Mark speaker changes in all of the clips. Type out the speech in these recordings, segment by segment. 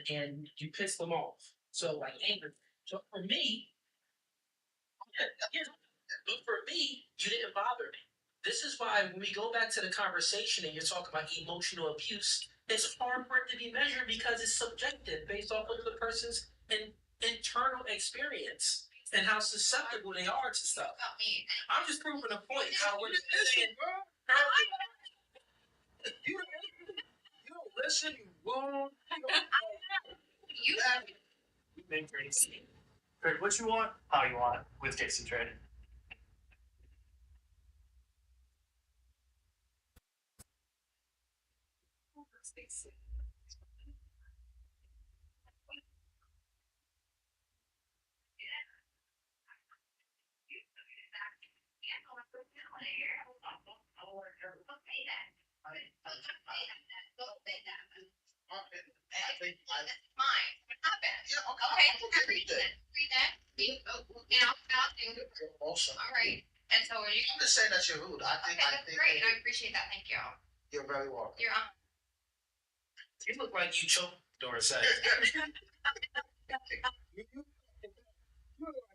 Speaker 1: And you piss them off. So like anger. So for me, but for me, you didn't bother me. This is why when we go back to the conversation and you're talking about emotional abuse, it's hard for it to be measured because it's subjective based off of the person's internal experience and how susceptible they are to stuff. I'm just proving a point. How we're saying, you, you don't listen, you won't. You You've been crazy. Trade what you want, how you want, with Casey Trade. Awesome. All right. And so are you? I'm just saying that you're rude. I think great. I appreciate that. Thank you. You're very welcome. You're on. You look like you choked during sex.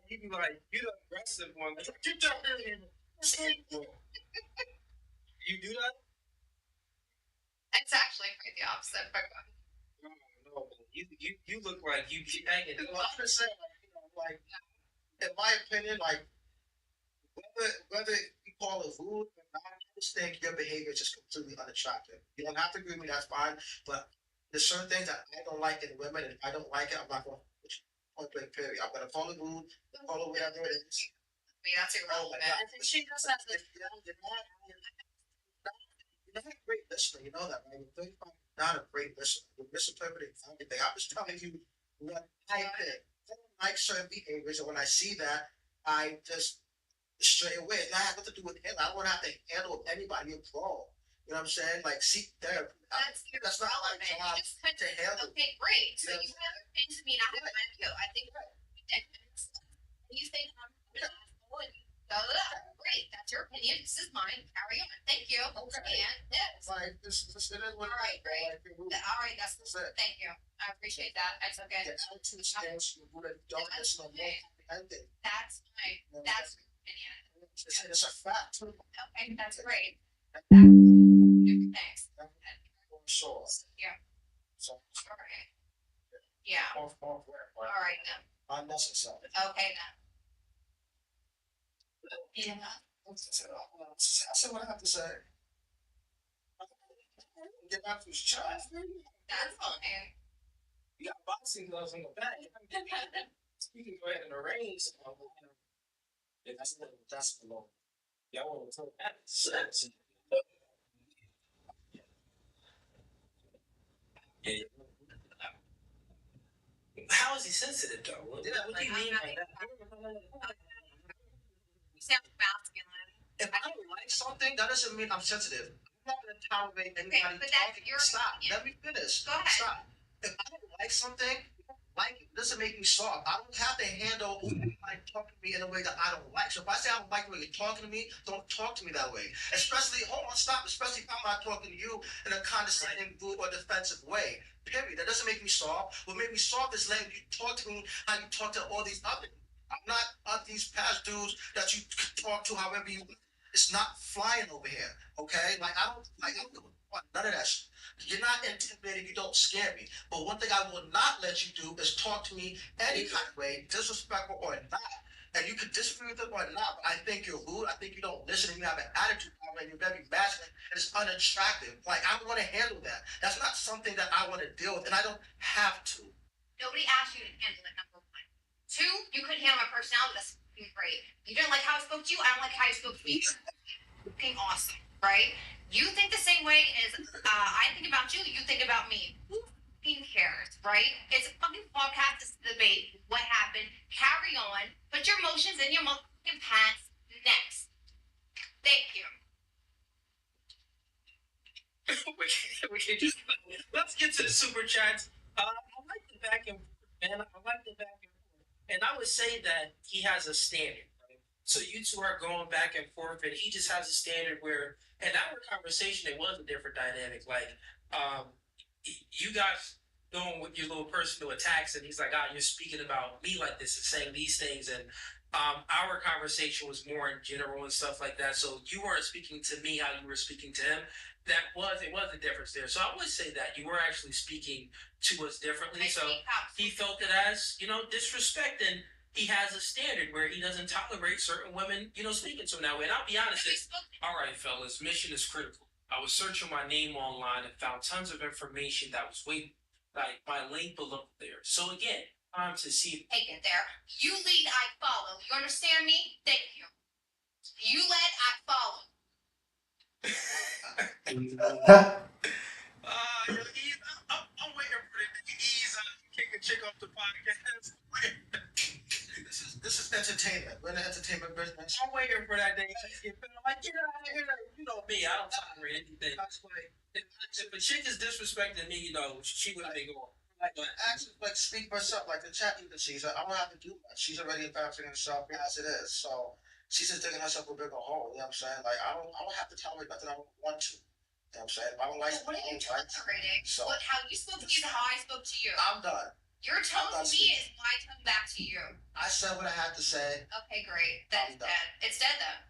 Speaker 1: You be like, you the aggressive one. Get down here. You do that? It's actually quite the opposite. But no, you look like you keep hanging. I'm just saying, like, in my opinion, like, whether you call it rude or not, I just think your behavior is just completely unattractive. You don't have to agree with me, that's fine. But there's certain things that I don't like in women, and if I don't like it, I'm not going to point blank period. I'm going to call it rude, call it whatever it is. I mean, that's irrelevant. Oh, I think she just has to. You're not a great listener, you know that, right? You're 35, not a great listener. You're misinterpreting everything. I'm just telling you what I think. I don't like certain behaviors, and when I see that, I just straight away. It not have nothing to do with him. I don't want to have to handle anybody involved. You know what I'm saying? Like seek therapy. That's not my job to handle. Okay, great. So you have opinions to me, and I have mine too. I think ridiculous. You think I'm an asshole and great. That's your opinion. This is mine. Carry on. Thank you. Okay. And this. Like this it is what. All right, great. All right, that's it. Thank you. I appreciate that. That's okay. The attitude stance, you would have done this no more. That's fine. That's opinion. It's a fact. Okay, that's great. Thanks. Sure. Yeah. So. All right. Yeah. All right then. Unnecessary. Okay then. Yeah. I said what I have to say. Get back to his child. That's fine. You got boxing gloves on the back. You can go ahead and arrange. Yeah, that's the law. Y'all want to talk that? Yeah. How is he sensitive though? What do you mean by that? You sound masculine. If I don't like something, that doesn't mean I'm sensitive. I'm not gonna tolerate anybody talking. Stop. Let me finish. Go ahead. Stop. If I don't like something, like it doesn't make me soft. I don't have to handle like talking to me in a way that I don't like. So if I say I don't like the way you're talking to me, don't talk to me that way. Especially, hold on, stop. Especially if I'm not talking to you in a condescending, rude, or defensive way. Period. That doesn't make me soft. What made me soft is letting you talk to me how you talk to all these other. I'm not these past dudes that you talk to however you. It's not flying over here, okay? Like I don't want none of that. You're not intimidating. You don't scare me. But one thing I will not let you do is talk to me any kind of way, disrespectful or not. And you can disagree with it or not, but I think you're rude. I think you don't listen and you have an attitude problem and you're very masculine and it's unattractive. Like, I don't want to handle that. That's not something that I want to deal with and I don't have to.
Speaker 2: Nobody asked you to handle it, number one. Two, you couldn't handle my personality. That's great. You didn't like how I spoke to you. I don't like how you spoke to me. Fucking awesome, right? You think the same way as I think about you. You think about me. Who fucking cares, right? It's a fucking podcast. It's a debate. What happened? Carry on. Put your emotions in your motherfucking pants. Next. Thank you.
Speaker 3: we can just let's get to the super chats. I like the back and forth, man. I like the back and forth, and I would say that he has a standard. Right? So you two are going back and forth, and he just has a standard where, in our conversation, it was a different dynamic. Like, um, you guys going with your little personal attacks, and he's like, "Ah, you're speaking about me like this and saying these things," and our conversation was more in general and stuff like that. So you weren't speaking to me how you were speaking to him. It was a difference there. So I would say that you were actually speaking to us differently. So he felt it as disrespect, and he has a standard where he doesn't tolerate certain women speaking to him that way. And I'll be honest, all right, fellas, mission is critical. I was searching my name online and found tons of information that was way like my link below there. So again, time to see.
Speaker 2: Take it there. You lead, I follow. You understand me? Thank you. You led, I follow.
Speaker 3: I'm waiting for it to ease kick a chick off the podcast.
Speaker 1: This is entertainment. We're in the entertainment business.
Speaker 3: I'm waiting for that day. I'm like, you know me, I don't tolerate anything. If a chick is disrespecting me, she would be going.
Speaker 1: Like, actually, like, speak for herself. Like, the chat even sees her. I don't have to do much. She's already embarrassing herself as it is. So, she's just digging herself a bigger hole. You know what I'm saying? Like, I don't have to tolerate nothing I don't want to. You know what I'm saying? If I don't like
Speaker 2: What are you tolerating?
Speaker 1: So,
Speaker 2: how you spoke to me is how I spoke to you.
Speaker 1: I'm done.
Speaker 2: Your tone to me is my tone back to you.
Speaker 1: I said what I had to say.
Speaker 2: Okay, great. That's dead. It's dead then.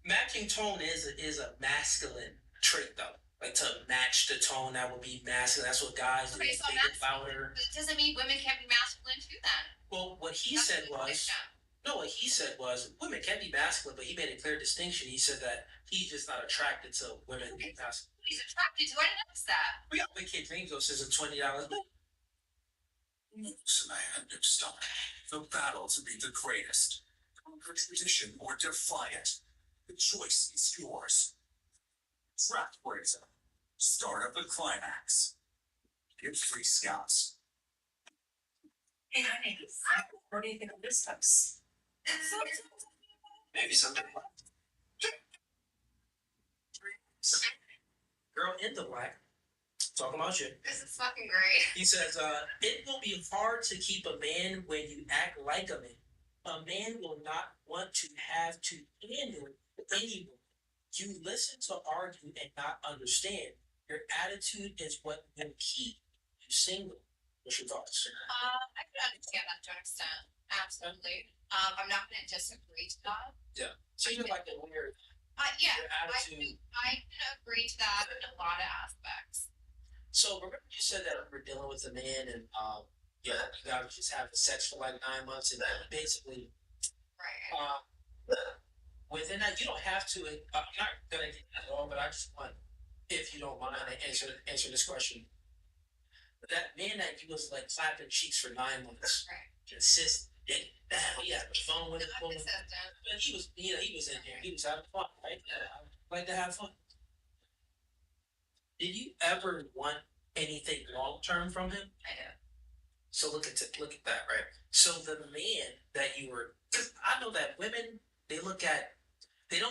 Speaker 3: Matching tone is a masculine trait, though. Like, to match the tone, that would be masculine. That's what guys do.
Speaker 2: Okay, so louder. But it doesn't mean women can't be masculine too then.
Speaker 3: Well, what he said was, women can be masculine, but he made a clear distinction. He said that he's just not attracted to women being masculine.
Speaker 2: He's attracted to. I didn't notice that.
Speaker 3: We got Wicked Dreams, though, says $20.
Speaker 4: Moves in a hand of stomach. The battle to be the greatest. Conquer tradition or defy it. The choice is yours. Draft Razor. Start of the climax. Give 3 scouts.
Speaker 5: Hey, honey, what do you think of this house?
Speaker 3: Maybe something. Girl in the black. Talking about you.
Speaker 2: This is fucking great.
Speaker 3: He says, it will be hard to keep a man when you act like a man. A man will not want to have to handle anyone. You listen to argue and not understand. Your attitude is what will keep you single. What's your thoughts?
Speaker 2: I can understand that to an extent. Absolutely. I'm not going to disagree to that.
Speaker 3: Yeah. So you're like a weird.
Speaker 2: Yeah, I can agree to that in a lot of aspects.
Speaker 3: So remember you said that we're dealing with a man and you guys just having sex for like 9 months and basically
Speaker 2: right.
Speaker 3: Within that you don't have to. I'm not gonna get that at all, but I just want, if you don't mind, to answer this question. That man that you was like clapping cheeks for 9 months,
Speaker 2: right.
Speaker 3: Consistent. He had the phone with him, but he was in there. He was having fun, right? I like to have fun. Did you ever want anything long term from him?
Speaker 2: I did.
Speaker 3: So look at that, right? So the man that you were, because I know that women they don't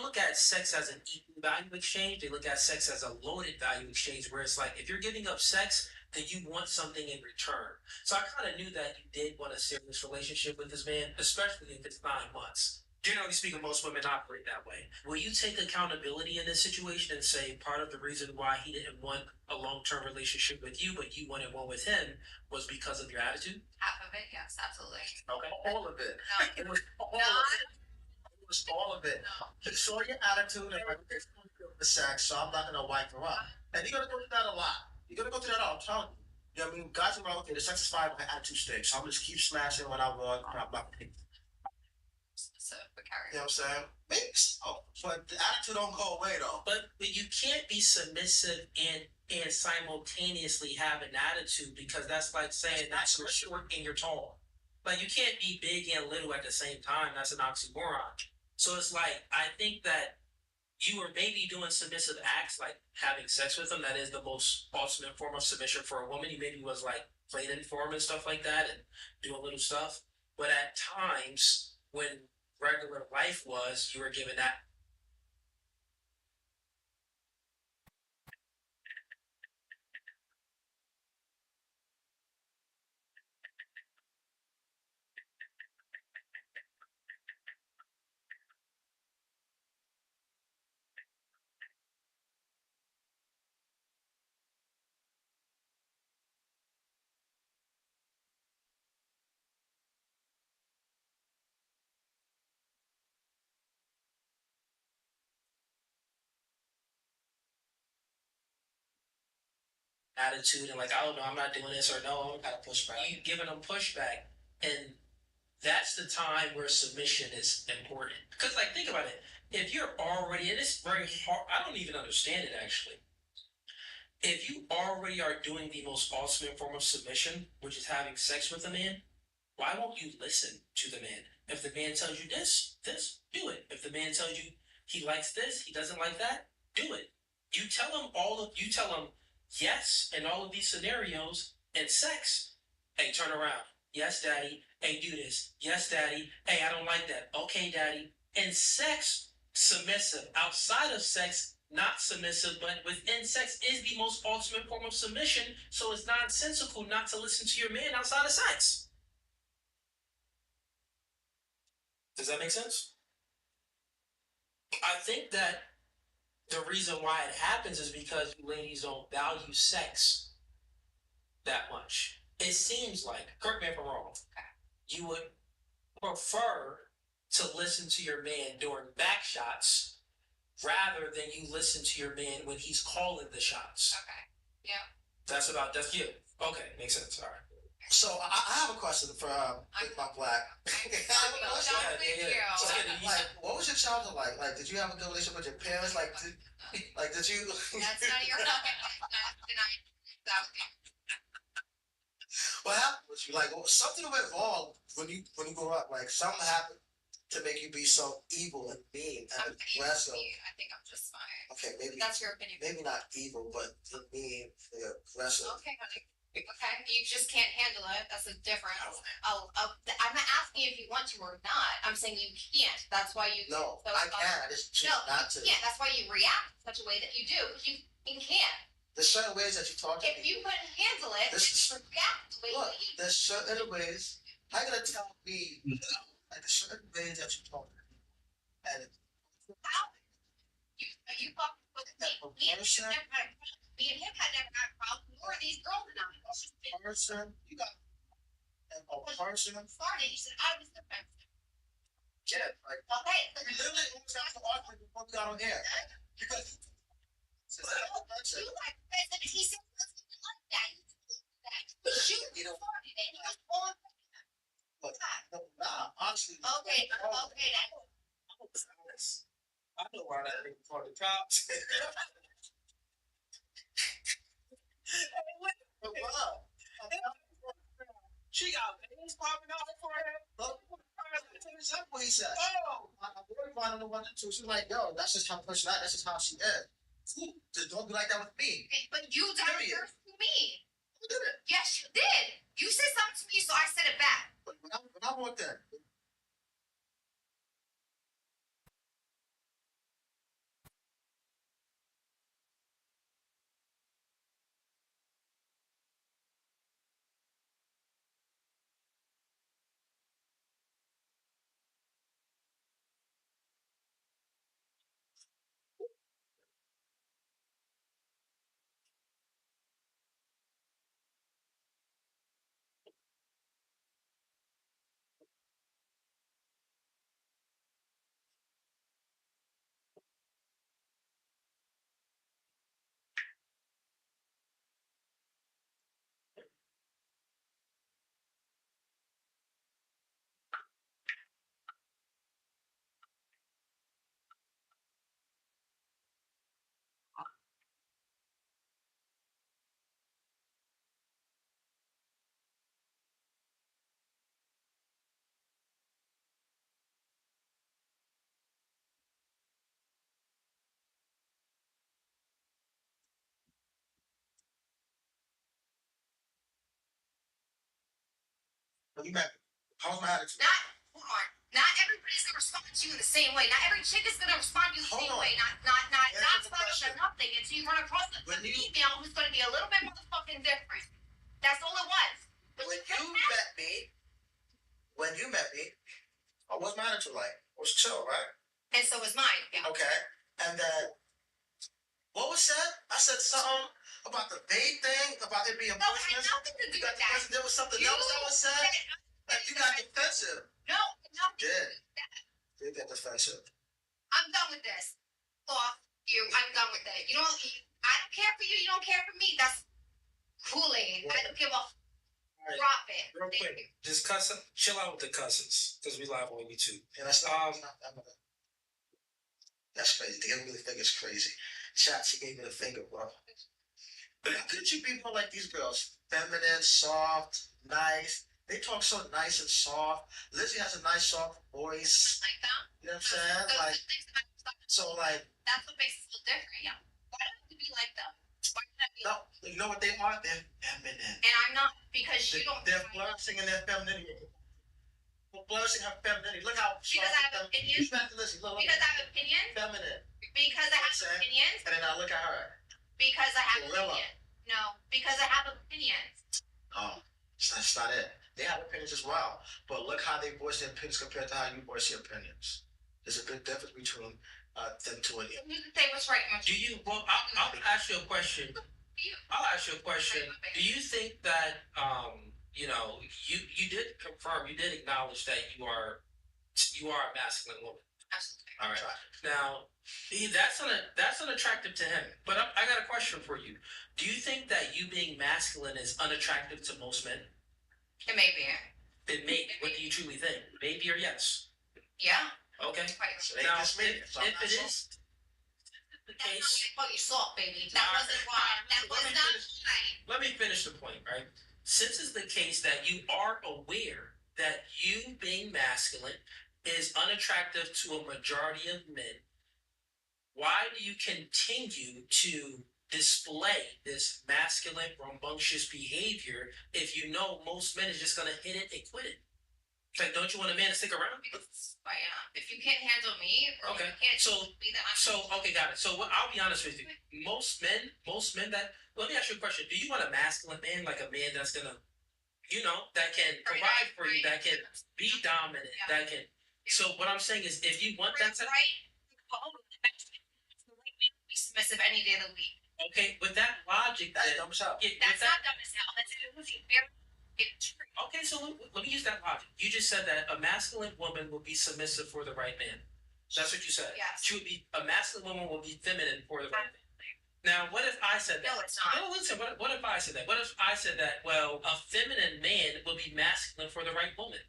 Speaker 3: look at sex as an equal value exchange. They look at sex as a loaded value exchange, where it's like if you're giving up sex, then you want something in return. So I kind of knew that you did want a serious relationship with this man, especially if it's 9 months. generally speaking, most women operate that way. Will you take accountability in this situation and say part of the reason why he didn't want a long-term relationship with you, but you wanted one with him, was because of your attitude?
Speaker 2: Half of it, yes, absolutely.
Speaker 3: Okay.
Speaker 1: All of it.
Speaker 2: No,
Speaker 1: It was all
Speaker 2: no,
Speaker 1: of it. It was all of it.
Speaker 2: no.
Speaker 1: He saw your attitude and like, it's going to feel the sex, so I'm not gonna wipe her up. And you're gonna go through that a lot. You're gonna go through that all. I'm telling you. You know what I mean? Guys are like, okay, the sex is fine, my attitude stinks. So I'm gonna just keep smashing when I want. I'm not gonna take.
Speaker 2: So, but carry
Speaker 1: You know what I'm saying? Maybe so, but the attitude don't go away though.
Speaker 3: But you can't be submissive and simultaneously have an attitude, because that's like saying that you're short and you're tall. Like you can't be big and little at the same time. That's an oxymoron. So it's like I think that you were maybe doing submissive acts like having sex with them. That is the most ultimate form of submission for a woman. You maybe was like playing for him and stuff like that and doing little stuff. But at times when regular life was, you were given that attitude and like, oh no, I'm not doing this, or no, I'm kind of pushback. You giving them pushback, and that's the time where submission is important. Because like, think about it. If you're already, and it's very hard. I don't even understand it actually. If you already are doing the most ultimate form of submission, which is having sex with a man, why won't you listen to the man? If the man tells you this, do it. If the man tells you he likes this, he doesn't like that, do it. You tell him yes in all of these scenarios, and sex. Hey, turn around. Yes, daddy. Hey, do this. Yes, daddy. Hey, I don't like that. Okay, daddy. And sex, submissive. Outside of sex, not submissive, but within sex is the most ultimate form of submission. So it's nonsensical not to listen to your man outside of sex. Does that make sense? I think that the reason why it happens is because you ladies don't value sex that much. It seems like, correct me if I'm wrong, you would prefer to listen to your man during back shots rather than you listen to your man when he's calling the shots.
Speaker 2: Okay. Yeah.
Speaker 3: That's you. Okay, makes sense. All right.
Speaker 1: So I have a question for Big Buck Black. I have a question. So, like, what was your childhood like? Like, did you have a good relationship with your parents? Like, did you?
Speaker 2: That's none of your
Speaker 1: What happened with you? Like, something went wrong when you grew up. Like, something happened to make you be so evil and mean and aggressive.
Speaker 2: I think I'm just fine.
Speaker 1: Okay, maybe
Speaker 2: That's your opinion.
Speaker 1: maybe not evil, but mean, aggressive.
Speaker 2: Okay, honey. Okay, you just can't handle it. That's a difference. I'm not asking if you want to or not. I'm saying you can't. That's why you.
Speaker 1: No,
Speaker 2: so
Speaker 1: I can. I just choose not to.
Speaker 2: Yeah, that's why you react in such a way that you do. You can't.
Speaker 1: There's certain ways that you talk to
Speaker 2: If
Speaker 1: me.
Speaker 2: you couldn't handle it,
Speaker 1: This
Speaker 2: then you react the way
Speaker 1: Look,
Speaker 2: you.
Speaker 1: there's certain ways. How you gonna tell me? Like, there's certain ways that you talk to me, and
Speaker 2: How? You fuck with me.
Speaker 1: a
Speaker 2: Me and
Speaker 1: person,
Speaker 2: him had never had a problem. Nor these girls and I. It's just been
Speaker 1: person, you got a person.
Speaker 2: started. You said I was the best.
Speaker 1: Yeah, like
Speaker 2: Okay.
Speaker 1: we literally almost got to argument before we got on air because
Speaker 2: You like president. He said let's get like that. You shoot.
Speaker 1: You know,
Speaker 2: Started it. You was on.
Speaker 1: look, no, nah, honestly.
Speaker 2: Okay. Okay. That's
Speaker 3: I'm honest. I know why that nigga called the cops.
Speaker 1: But wow,
Speaker 3: She got veins popping out her forehead.
Speaker 1: look, that's what he said.
Speaker 3: Oh,
Speaker 1: My boyfriend on the one too. She's like, yo, that's just how person. That's just how she is. Just don't be like that with me.
Speaker 2: but you done
Speaker 1: Period.
Speaker 2: yours to me.
Speaker 1: Who did it?
Speaker 2: Yes, you did. You said something to me, so I said it back.
Speaker 1: When I walked in, when you met me? How was my attitude?
Speaker 2: Hold on. Not everybody's gonna respond to you in the same way. Not every chick is gonna respond to you the
Speaker 1: Hold
Speaker 2: same
Speaker 1: on.
Speaker 2: way.
Speaker 1: Answer
Speaker 2: Not
Speaker 1: the
Speaker 2: spot
Speaker 1: question.
Speaker 2: on nothing until you run across a
Speaker 1: When you-
Speaker 2: female who's gonna be a little bit motherfucking different. That's all it was. But
Speaker 1: When
Speaker 2: you
Speaker 1: you met me, what was my attitude like? It was chill, right?
Speaker 2: and so was mine. Yeah.
Speaker 1: Okay. And then, what was said? I said something about the vape thing, about it being
Speaker 2: No, it had
Speaker 1: poisonous.
Speaker 2: nothing to do
Speaker 1: You got
Speaker 2: with that.
Speaker 1: there was something
Speaker 2: You
Speaker 1: else that was said. Like you got defensive.
Speaker 2: No, nothing.
Speaker 1: Did get defensive.
Speaker 2: I'm done with this. Off you. I'm done with it. I don't care for you. You don't care for me. That's Kool-Aid. I don't give a
Speaker 3: Right.
Speaker 2: drop it.
Speaker 3: Real
Speaker 2: Thank
Speaker 3: quick,
Speaker 2: you.
Speaker 3: just chill out with the cousins, because we live on YouTube.
Speaker 1: And that's that's crazy. They really think it's crazy. Chat, she gave me the finger, bro. How could you be more like these girls? Feminine, soft, nice. They talk so nice and soft. Lizzie has a nice soft voice.
Speaker 2: Like that.
Speaker 1: You know what I'm saying?
Speaker 2: Those
Speaker 1: Like,
Speaker 2: things about yourself,
Speaker 1: so like,
Speaker 2: that's what makes us feel different. Yeah. Why don't you be like them? Why can't I be
Speaker 1: no, you know what they are? They're feminine.
Speaker 2: And I'm not because you don't.
Speaker 1: They're flourishing in their femininity. They're flourishing her femininity. Look how
Speaker 2: Because I have opinions.
Speaker 1: Back to Lizzie. Look,
Speaker 2: Because I have opinions.
Speaker 1: feminine.
Speaker 2: Because I have
Speaker 1: Saying?
Speaker 2: opinions.
Speaker 1: And then I look at her.
Speaker 2: Because I have
Speaker 1: Gorilla.
Speaker 2: opinions. No, because I have opinions.
Speaker 1: Oh, that's not it. They have opinions as well. But look how they voice their opinions compared to how you voice your opinions. There's a big difference between them two and you.
Speaker 2: You can say what's right and what's
Speaker 3: Do you? Well, I'll ask you a question.
Speaker 2: you.
Speaker 3: I'll ask you a question. Do you think that you did confirm, you did acknowledge that you are a masculine woman?
Speaker 2: Absolutely.
Speaker 3: All right. Now, that's unattractive to him. But I got a question for you. Do you think that you being masculine is unattractive to most men?
Speaker 2: It may be.
Speaker 3: Then maybe. What do you truly think? Maybe or yes?
Speaker 2: Yeah.
Speaker 3: Okay.
Speaker 1: So they
Speaker 3: Now,
Speaker 1: just made it. So I'm
Speaker 3: if
Speaker 1: not
Speaker 3: it
Speaker 1: soft.
Speaker 3: is the
Speaker 2: That's not
Speaker 3: case,
Speaker 2: what I call you soft, baby. That
Speaker 3: Nah,
Speaker 2: wasn't why. That was
Speaker 3: let me
Speaker 2: not
Speaker 3: finish.
Speaker 2: why.
Speaker 3: let me finish the point, right? Since it's the case that you are aware that you being masculine is unattractive to a majority of men, why do you continue to display this masculine, rambunctious behavior if you know most men is just going to hit it and quit it? Like, don't you want a man to stick around?
Speaker 2: Because I am. If you can't handle me, or
Speaker 3: Okay,
Speaker 2: you can't
Speaker 3: so-
Speaker 2: be that.
Speaker 3: Okay, got it. So I'll be honest with you. Most men that, let me ask you a question. Do you want a masculine man, like a man that's gonna, that can provide for you, that can be dominant, that can, so what I'm saying is if you want that,
Speaker 2: right? Be submissive any day of the week.
Speaker 3: okay, with that logic,
Speaker 1: That's
Speaker 3: then,
Speaker 1: dumb as hell.
Speaker 3: with
Speaker 2: That's
Speaker 3: that,
Speaker 2: not dumb as hell. That's really very true.
Speaker 3: okay, so let me use that logic. You just said that a masculine woman will be submissive for the right man. That's what you said.
Speaker 2: Yes.
Speaker 3: She would be, a masculine woman will be feminine for the right man. Now, what if I said that?
Speaker 2: No, it's not.
Speaker 3: No, listen, what if I said that? What if I said that, well, a feminine man will be masculine for the right woman?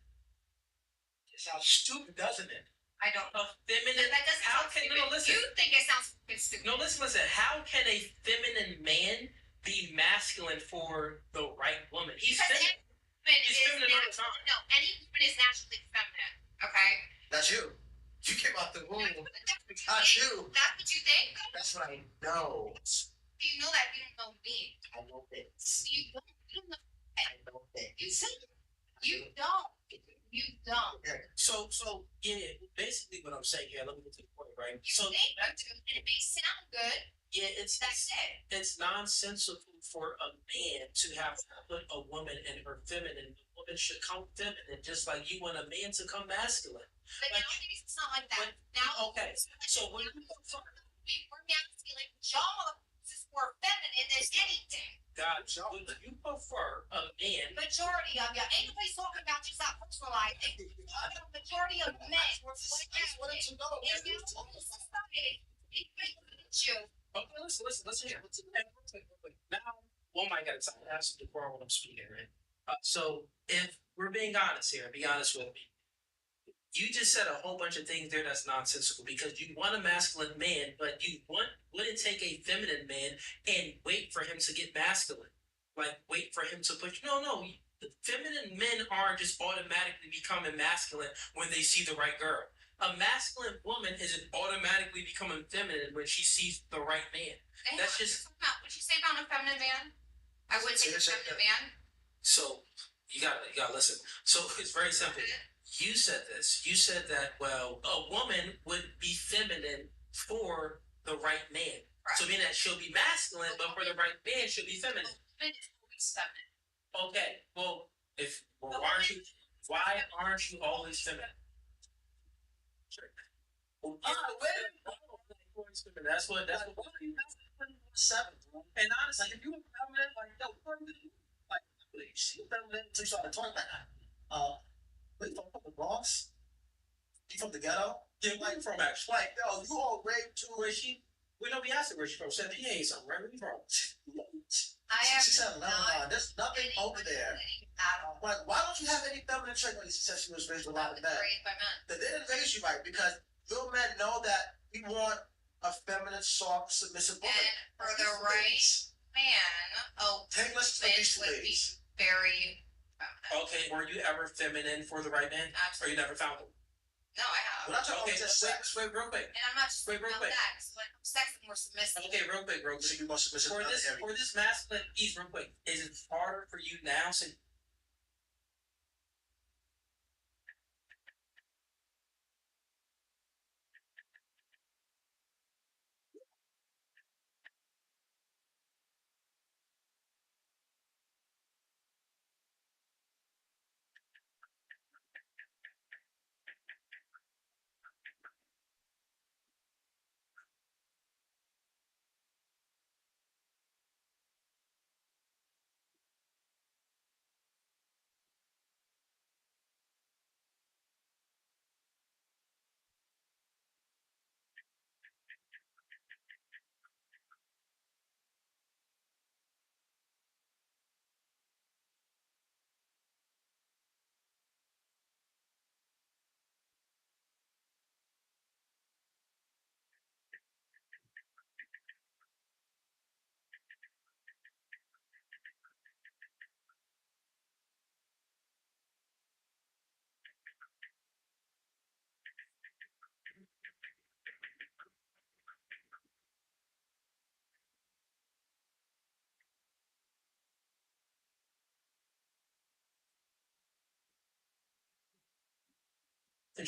Speaker 1: It sounds stupid, doesn't it?
Speaker 2: I don't.
Speaker 3: A feminine,
Speaker 2: That doesn't
Speaker 3: how
Speaker 2: sound
Speaker 3: can,
Speaker 2: stupid.
Speaker 3: no, listen.
Speaker 2: You think it sounds stupid.
Speaker 3: No, listen. How can a feminine man be masculine for the right woman? He's
Speaker 2: Because
Speaker 3: feminine.
Speaker 2: any woman
Speaker 3: He's
Speaker 2: is
Speaker 3: feminine all the time.
Speaker 2: No, any woman is naturally feminine. Okay.
Speaker 1: That's you. You came out the womb.
Speaker 2: That's
Speaker 1: That's you.
Speaker 2: That's what you think.
Speaker 1: That's what I know.
Speaker 2: You know that you don't know me.
Speaker 1: I know things.
Speaker 2: You don't know.
Speaker 1: I know things.
Speaker 2: You say you don't. You don't.
Speaker 3: So yeah, basically what I'm saying here, let me get to the point, right?
Speaker 2: You
Speaker 3: So
Speaker 2: think you do, and it may sound good.
Speaker 3: yeah, it's
Speaker 2: That's it.
Speaker 3: nonsensical for a man to have to put a woman in her feminine. The woman should come feminine, just like you want a man to come masculine.
Speaker 2: But
Speaker 3: Like,
Speaker 2: nowadays it's not like that. Now
Speaker 3: Okay, so when you
Speaker 2: we're masculine. Y'all is more feminine than anything.
Speaker 3: God, would you prefer a man?
Speaker 2: Majority of you. Ain't nobody talking about you. Stop personalizing. The majority of men were
Speaker 1: wanted to know.
Speaker 2: If you look at society, it makes you.
Speaker 3: Okay, listen here. Real quick. Now, oh my God, I have some decorum when I'm speaking, right? So if we're being honest here, be honest with me. You just said a whole bunch of things there that's nonsensical because you want a masculine man, but you wouldn't take a feminine man and wait for him to get masculine. Like wait for him to push. No. The feminine men are just automatically becoming masculine when they see the right girl. A masculine woman isn't automatically becoming feminine when she sees the right man. That's just
Speaker 2: What you say about a feminine man? I wouldn't take a feminine man.
Speaker 3: so. You gotta listen. So it's very simple. You said this. You said that, well, a woman would be feminine for the right man.
Speaker 2: Right.
Speaker 3: So meaning that she'll be masculine, but for the right man, she'll be feminine.
Speaker 2: Women is always feminine.
Speaker 3: Okay. Well, why aren't you always feminine? Well, that's what
Speaker 1: seven. And honestly, if you were feminine, like, yo, what do you like? She feminine until you started talking like, where you from the Bronx? You from the ghetto?
Speaker 3: Yeah, where you from actually?
Speaker 1: Like, yo, you all raped too.
Speaker 3: Where she? We know we asked her where she from. She said PA something, right? Where you from?
Speaker 2: I have
Speaker 1: She said,
Speaker 2: not
Speaker 1: there's nothing over there.
Speaker 2: at all.
Speaker 1: Like, why don't you have any feminine trait when she said she was raised with a lot of men?
Speaker 2: Raised by men.
Speaker 1: They didn't raise you right because real men know that we want a feminine, soft, submissive woman.
Speaker 2: And for the right man,
Speaker 1: Take lessons from these
Speaker 2: would be
Speaker 1: ladies.
Speaker 2: very feminine.
Speaker 3: Okay, were you ever feminine for the right man? Or
Speaker 2: Absolutely.
Speaker 3: you never found him?
Speaker 2: No, I have.
Speaker 1: We're not talking
Speaker 3: Okay,
Speaker 1: about just sex.
Speaker 3: wait, real quick.
Speaker 2: And I'm not just
Speaker 3: Wait, real
Speaker 2: about
Speaker 3: quick.
Speaker 2: that. Because when it comes to sex, I'm more submissive.
Speaker 3: Okay, real quick.
Speaker 1: You should be more submissive in other areas.
Speaker 3: For this masculine piece, real quick, is it harder for you now since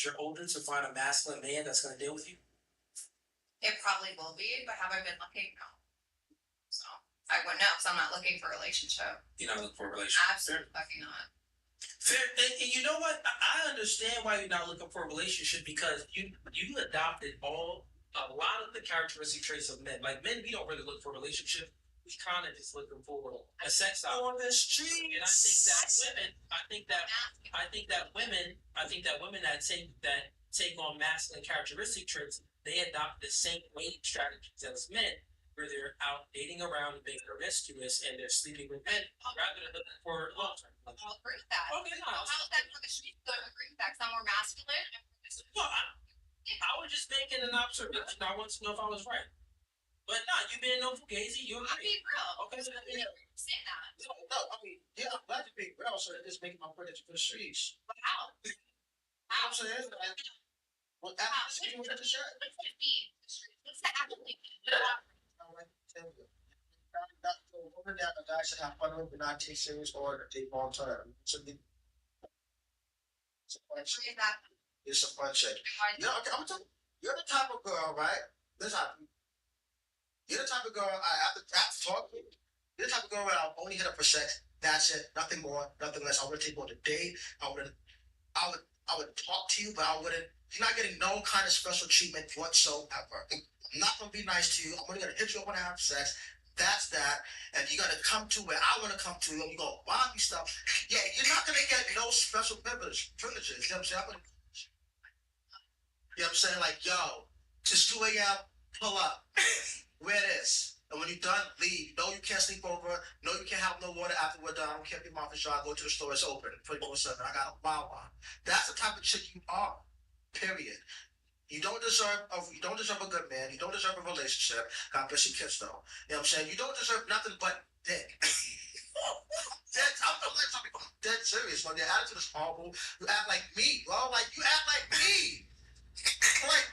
Speaker 3: you're older to find a masculine man that's going to deal with you?
Speaker 2: It probably will be, but have I been looking? No. So I wouldn't know because I'm not looking for a relationship.
Speaker 3: You're not looking for a relationship.
Speaker 2: Absolutely fucking not.
Speaker 3: Fair, and you know what? I understand why you're not looking for a relationship because you adopted a lot of the characteristic traits of men. Like men, we don't really look for a relationship. We kind of just looking for a sex
Speaker 1: On the streets.
Speaker 3: And I think that women that take on masculine characteristic traits, they adopt the same mating strategies as men, where they're out dating around and being promiscuous and they're sleeping with men rather than looking for long term.
Speaker 2: I'll agree with that.
Speaker 3: Okay, no,
Speaker 2: How is that for the streets? I agree with that because I'm more masculine.
Speaker 3: no, I was just making an observation. I want to know if I was right. But no, you being no fugazi, you
Speaker 2: I'm
Speaker 3: agree.
Speaker 2: being real.
Speaker 3: Okay, so
Speaker 2: I'm saying that.
Speaker 1: No, I mean, yeah, I'm glad you're being real, so it is making my point for the streets.
Speaker 2: But how?
Speaker 1: You know what I'm saying? Like, well, after this, you get the shirt.
Speaker 2: What does it mean? The streets. What's the actual meaning?
Speaker 1: I like to tell you. The woman that a guy should have fun with, but not take serious or take long term. It's a fun shit.
Speaker 2: Is that
Speaker 1: It's a fun shit. You know, okay, I'm telling you, you're the type of girl, right? This happens. You're the type of girl I have to talk to. You're the type of girl where I'll only hit up for sex. That's it. Nothing more, nothing less. I wouldn't take you on a date. I would talk to you, but I wouldn't. You're not getting no kind of special treatment whatsoever. I'm not gonna be nice to you. I'm only gonna hit you up when I have sex. That's that. And you gotta come to where I wanna come to, and you gonna buy me stuff. Yeah, you're not gonna get no special privileges. You know what I'm saying? You know what I'm saying? Like, yo, just 2 a.m., pull up. Wear this. And when you're done, leave. No, you can't sleep over. No, you can't have no water after we're done. I don't care if your mouth is dry. Go to the store. It's open. 24/7. I got a wow. That's the type of chick you are. Period. You don't deserve a good man. You don't deserve a relationship. God bless your kids, though. You know what I'm saying? You don't deserve nothing but dick. I'm dead serious, man. Your attitude is horrible. You act like me, bro. Like, you act like me. Like,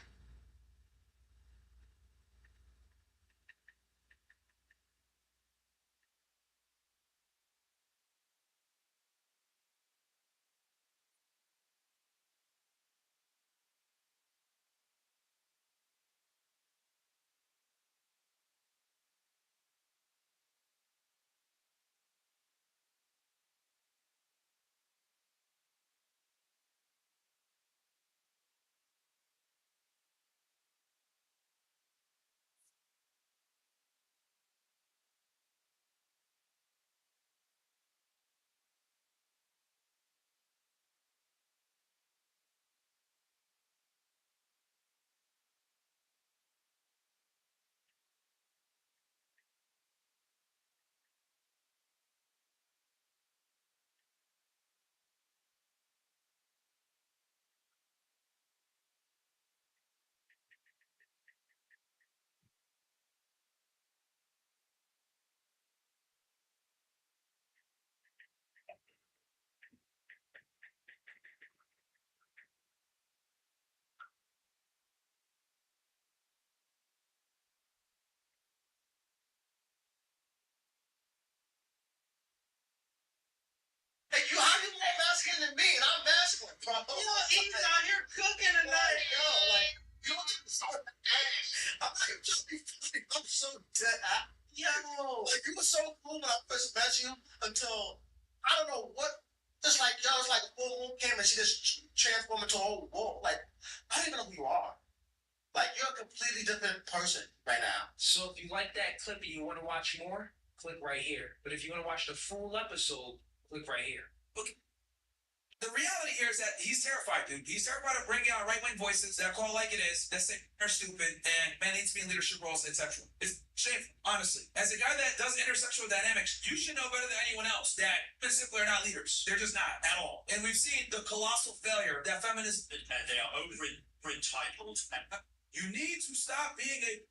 Speaker 1: bro.
Speaker 3: He's out here cooking tonight.
Speaker 1: Yo, like, you know, I'm like, just be funny. I'm so dead. Like, you were so cool when I first met you until, I don't know what, just like, yo, it's like a full moon came and she just transformed into a whole wolf. Like, I don't even know who you are. Like, you're a completely different person right now.
Speaker 3: So if you like that clip and you want to watch more, click right here. But if you want to watch the full episode, click right here.
Speaker 4: The reality here is that he's terrified, dude. He's terrified of bringing out right-wing voices that call like it is, that say are stupid, and men need to be in leadership roles, etc. It's shameful, honestly. As a guy that does intersexual dynamics, you should know better than anyone else that men simply are not leaders. They're just not at all. And we've seen the colossal failure that feminism. And they are over-entitled. You need to stop being a.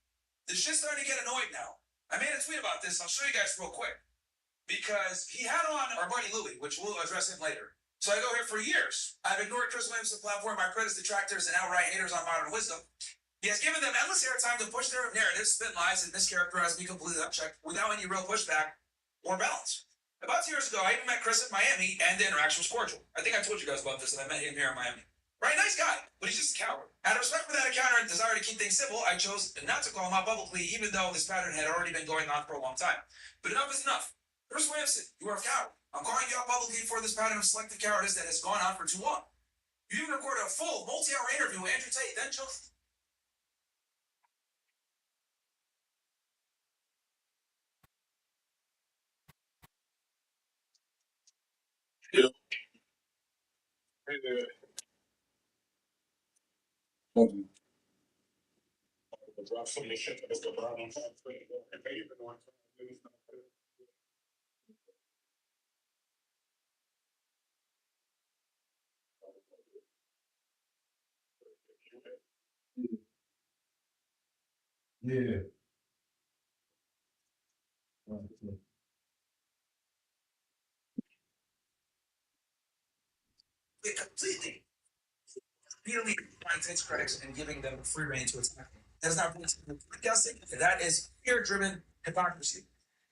Speaker 4: The shit's starting to get annoying now. I made a tweet about this. I'll show you guys real quick. Because he had on our buddy Louie, which we'll address him later. So I go here for years. I've ignored Chris Williams' platform, my critics, detractors, and outright haters on modern wisdom. He has given them endless airtime to push their narratives, spin lies, and mischaracterize me completely unchecked without any real pushback or balance. About 2 years ago, I even met Chris at Miami, and the interaction was cordial. I think I told you guys about this, and I met him here in Miami. Right, nice guy, but he's just a coward. Out of respect for that encounter and desire to keep things civil, I chose not to call him out publicly, even though this pattern had already been going on for a long time. But enough is enough. Chris Williamson, you are a coward. I'm calling you out publicly for this pattern of selective cowardice that has gone on for too long. You even recorded a full multi-hour interview with Andrew Tate, then chose.
Speaker 6: Yeah. Drop some of the shit that Mr. Brown on top. Yeah.
Speaker 4: Completely. Repeatedly denying Tate's critics and giving them free reign to attack. That's not disgusting. That is fear-driven hypocrisy.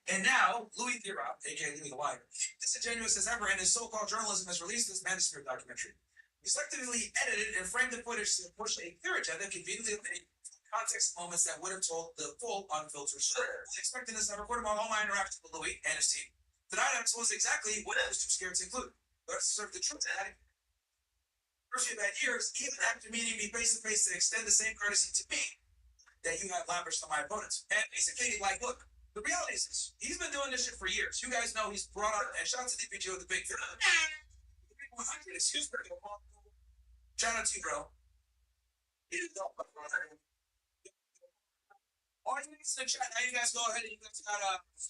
Speaker 4: And now, Louis Theroux, aka Louis the Liar, disingenuous as ever in his so-called journalism, has released this Manosphere documentary. He selectively edited and framed the footage to push a clear agenda, conveniently eliminating context moments that would have told the full, unfiltered story. Expecting this, I recorded all my interactions with Louis and his team. Tonight, I exposed exactly what I was too scared to include. But to serve the truth, first you've had years, even after meeting me face to face, to extend the same courtesy to me that you have lavished on my opponents. And basically, like, look, the reality is this. He's been doing this shit for years. You guys know he's brought out and shout out to DPG with the big 100, excuse me. Shout out to you, bro. Audience in the chat, now you guys go ahead and you guys got